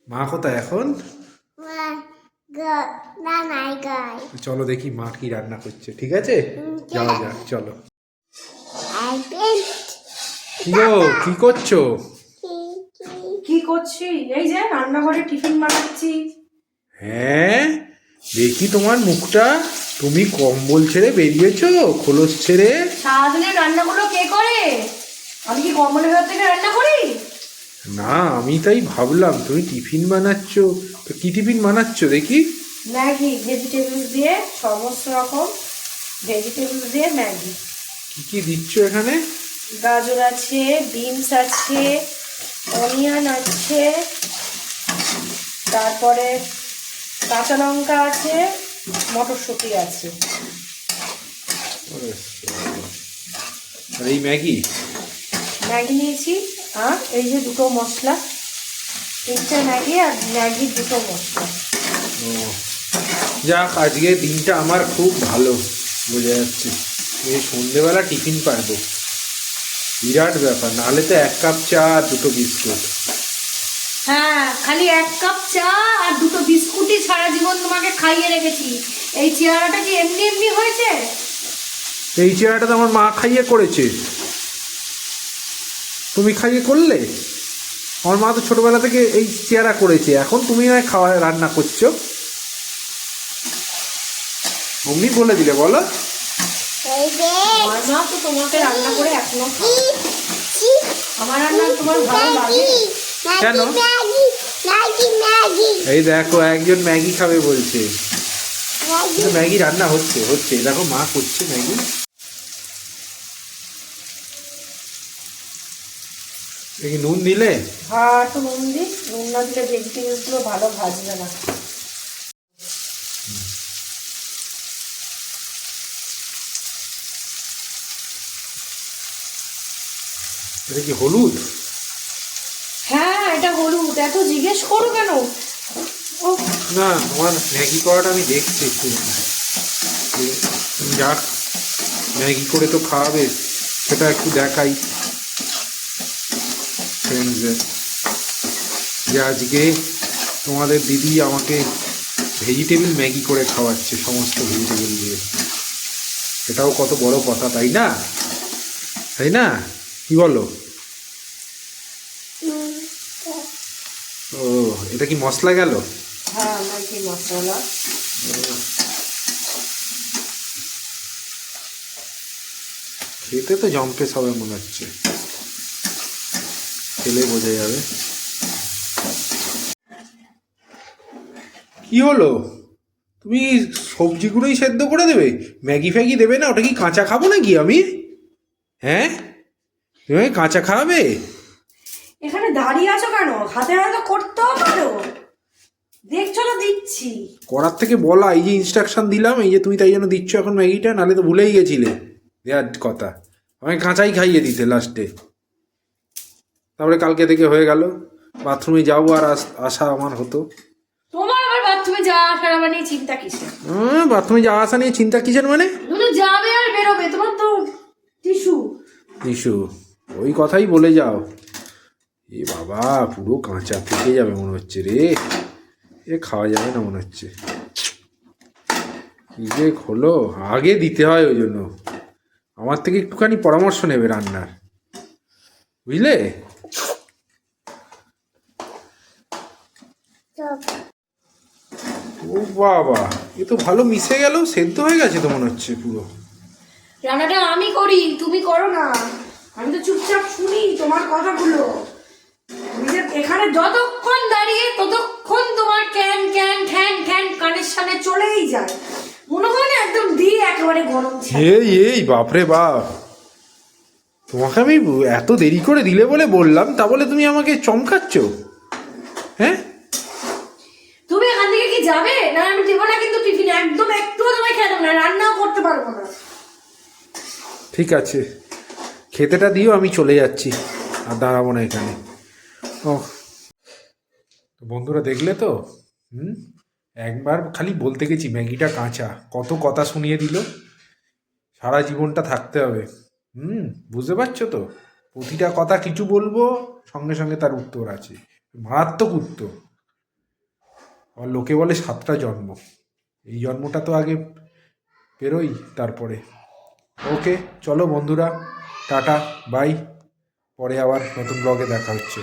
মা কোথায় এখন? চলো দেখি মা কি রান্না করছে, ঠিক আছে? যাওয়া যাক, চলো। কি করছো? কি করছি? এই যে রান্নাঘরে টিফিন বানাচ্ছি। হ্যাঁ, দেখি তোমার মুখটা। তুমি কম্বল ছেড়ে বেরিয়েছো, খোলস ছেড়ে। সারাদিনের রান্নাগুলো কে করে? আমি কি কম্বলের ভেতর থেকে রান্না করি? না, আমি তাই ভাবলাম তুমি টিফিন বানাচ্ছ। তো কি টিফিন বানাচ্ছ দেখি? ম্যাগি, ভেজিটেবলস দিয়ে, সমস্ত রকম ভেজিটেবলস দিয়ে ম্যাগি। কি কি দিচ্ছ এখানে? গাজর আছে, বিনস আছে, অনিয়ন আছে, তারপরে কাঁচা লঙ্কা আছে, মটরশুঁটি আছে। আর এই ম্যাগি ম্যাগি নিয়েছি, আর এই যে দুটো মশলা, তিনটে ম্যাগি আর ম্যাগির দুটো মশলা। ও যাক, আজকে দিনটা আমার খুব ভালো বোঝা যাচ্ছে। এই সন্ধেবেলা টিফিন পারবো, বিরাট ব্যাপার। নাহলে তো 1 কাপ চা আর 2টো বিস্কুট। হ্যাঁ, খালি 1 কাপ চা আর 2টো বিস্কুটই সারা জীবন তোমাকে খাইয়ে রেখেছি। এই চেহারাটা কি এমনি এমনি হয়েছে? এই চেহারাটা তো আমার মা খাইয়ে করেছে। তুমি খাইয়ে করলে? আমার মা তো ছোটবেলা থেকে এই চেহারা করেছে, এখন তুমি নয় খাওয়া রান্না করছো। অমনি বলে দিলে বলো। আমার মা তো তোমাকে রান্না করে এখনো খাওয়ায়। আমার রান্না তোমার ভালো লাগে? কেন? এই দেখো, একজন ম্যাগি খাবে বলছে। ম্যাগি রান্না হচ্ছে হচ্ছে দেখো, মা করছে ম্যাগি। দেখি নুন দিলে? হ্যাঁ, একটু নুন দিই। নুন না দিলে ভেজিটেবলসগুলো ভালো ভাজবে না। এটা কি হলুদ? হ্যাঁ, এটা হলুদ। এত জিজ্ঞেস করো কেন? ও না, তোমার ম্যাগি করাটা আমি দেখছি একটু। যাক, ম্যাগি করে তো খাওয়াবে, সেটা একটু দেখাই ফ্রেন্ডসদের যে আজকে তোমাদের দিদি আমাকে ভেজিটেবল ম্যাগি করে খাওয়াচ্ছে, সমস্ত ভেজিটেবল দিয়ে। এটাও কত বড় কথা, তাই না? তাই না, কি বলো? ও, এটা কি মশলা গেল? হ্যাঁ, ম্যাগি মশলা। খেতে তো জম্পেস হবে মনে হচ্ছে, খেলে বোঝা যাবে। কি হলো? তুমি সবজিগুলোই সেদ্ধ করে দেবে, ম্যাগি ফ্যাগি দেবে না? ওটা কি কাঁচা খাবো নাকি আমি? হ্যাঁ, তুমি কাঁচা খাওয়াবে? এখানে দাঁড়িয়ে আছো কেন? হাতে হাতে করতেও পারো। দেখছো তো দিচ্ছি। করার থেকে বলা, এই যে ইনস্ট্রাকশন দিলাম, এই যে তুমি তাই জন্য দিচ্ছ এখন ম্যাগিটা, নাহলে তো ভুলেই গেছিলে দেওয়ার কথা। আমাকে কাঁচাই খাইয়ে দিতে লাস্টে। তারপরে কালকে থেকে হয়ে গেল, বাথরুমে যাবো আর আসা আমার হতো। তোমার আবার বাথরুমে যাওয়া আসার আবার নিয়ে চিন্তা কিসের? বাথরুমে যাওয়া আসা নিয়ে চিন্তা কিসের মানে? তুমি যাবে আর বেরোবে, তোমার তো টিস্যু। ওই কথাই বলে যাও। এ বাবা, পুরো কাঁচা থেকে যাবে মনে হচ্ছে রে। এ খাওয়া যাবে না মনে হচ্ছে। কি যে হলো, আগে দিতে হয়, ওই জন্য আমার থেকে একটুখানি পরামর্শ নেবে রান্নার, বুঝলে? ও বাবা, এ তো ভালো মিশে গেল, সেদ্ধ হয়ে গেছে তো মনে হচ্ছে পুরো। রান্নাটা আমি করি, তুমি করো না। আমি তো চুপচাপ শুনি তোমার কথাগুলো। এখানে যতক্ষণ দাঁড়িয়ে ততক্ষণ তোমার ক্যান ক্যান ঠ্যান ঠ্যান কানের সামনে চলেই যায়। মনে হয় না একদম দিয়ে একেবারে গরম ছাড়। এই বাপরে বাপ, তোমাকে আমি এত দেরি করে দিলে বলে বললাম, তা বলে তুমি আমাকে চমকাচ্ছ? হ্যাঁ, তুমি এখান থেকে কি যাবে? না, আমি দেবো না কিন্তু টিফিন, একদম একটুও তোমায় খেয়ে দেবো না, রান্নাও করতে পারবো না। ঠিক আছে, খেতেটা দিও, আমি চলে যাচ্ছি, আর দাঁড়াবো না এখানে। ও তো বন্ধুরা, দেখলে তো? একবার খালি বলতে গেছি ম্যাগিটা কাঁচা, কত কথা শুনিয়ে দিল। সারা জীবনটা থাকতে হবে। বুঝতে পারছো তো? প্রতিটা কথা কিছু বলবো, সঙ্গে সঙ্গে তার উত্তর আছে, মারাত্মক উত্তর। আর লোকে বলে 7টা জন্ম, এই জন্মটা তো আগে পেরোই, তারপরে। ওকে, চলো বন্ধুরা, টাটা, বাই। পরে আবার নতুন ব্লগে দেখা হচ্ছে।